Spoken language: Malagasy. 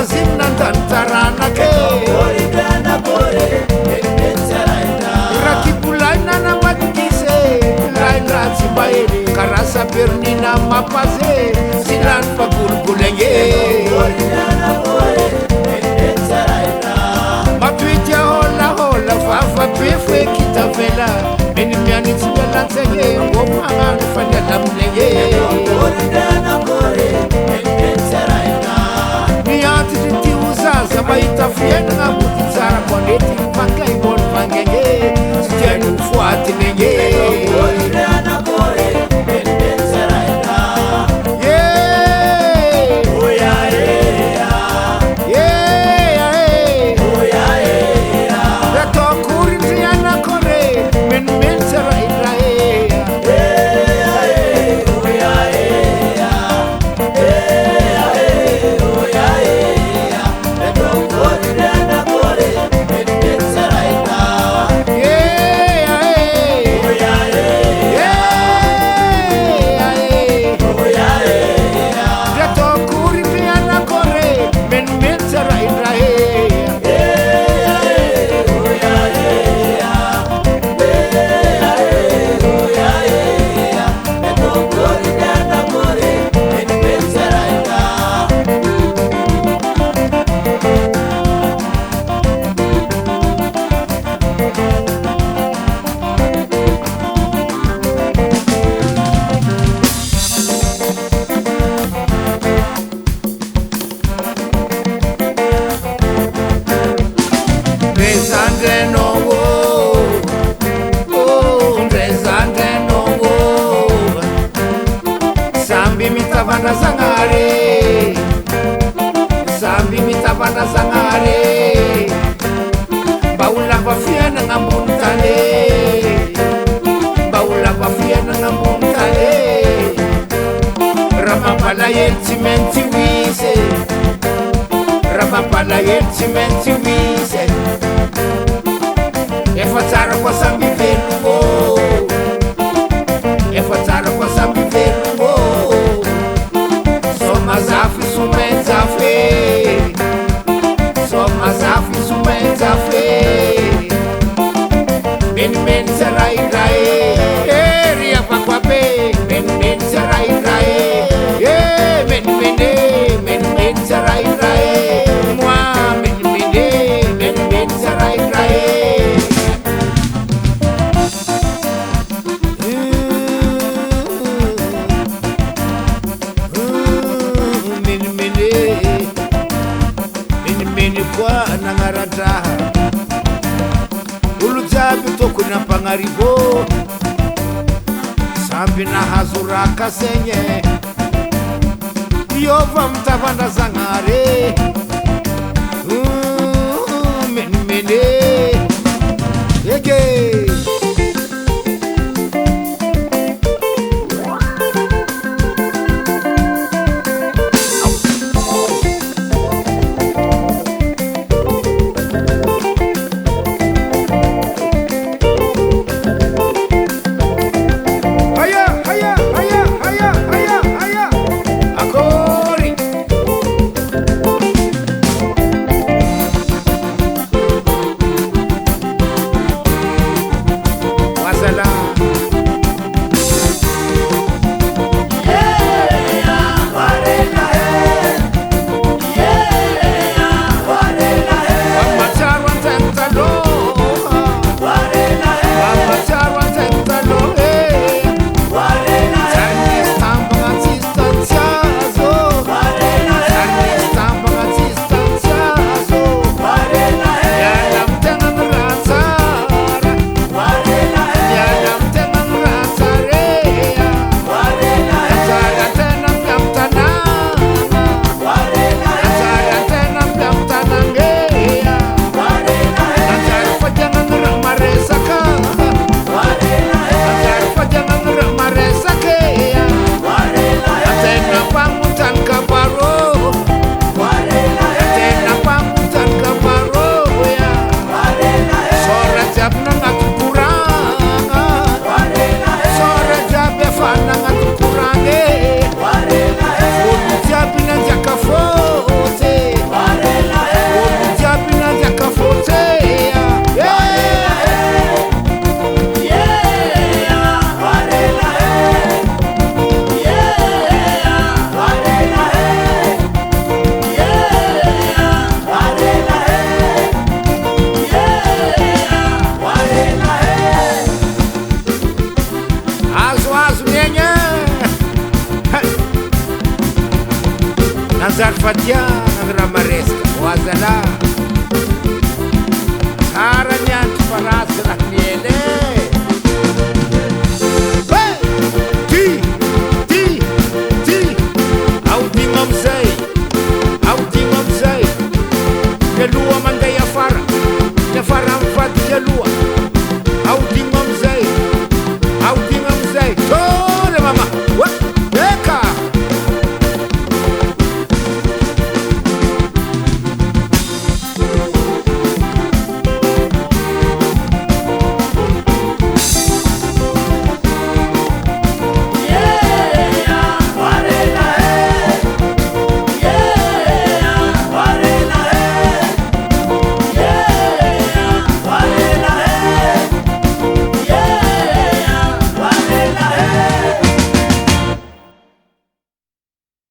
mazimna ndantaranake rakibulaina na matikise lainratsibaere karasa bernina mapaze silany fagologolenge mapitya holahola vafabe foekitavela meny mianitsy mialantsege ngo magnano fanyalamilenge miantitry ty ozaza mahita fiainana mody tsara konety mpankaimony vangenge tsy tiany foatinenge sambi mitavana zangare baula vafiana ngambun kale baula vafiana ngambun kale ramapala yentimenti wise ramapala yentimenti wise efatara kwa sambi velugo efatara kwa sambi velugo Mazafi sumenzafe So mazafi sumenzafe Men sarai rae Ria pakwape Men sarai rae Men sarai rae Moi men sarai rae Nangarata Ulujabi tokuna pangaribo Sambi na hazuraka senye Yova mtavanda zangare Mene Ege zary fatia agny raha maresaka ho azalà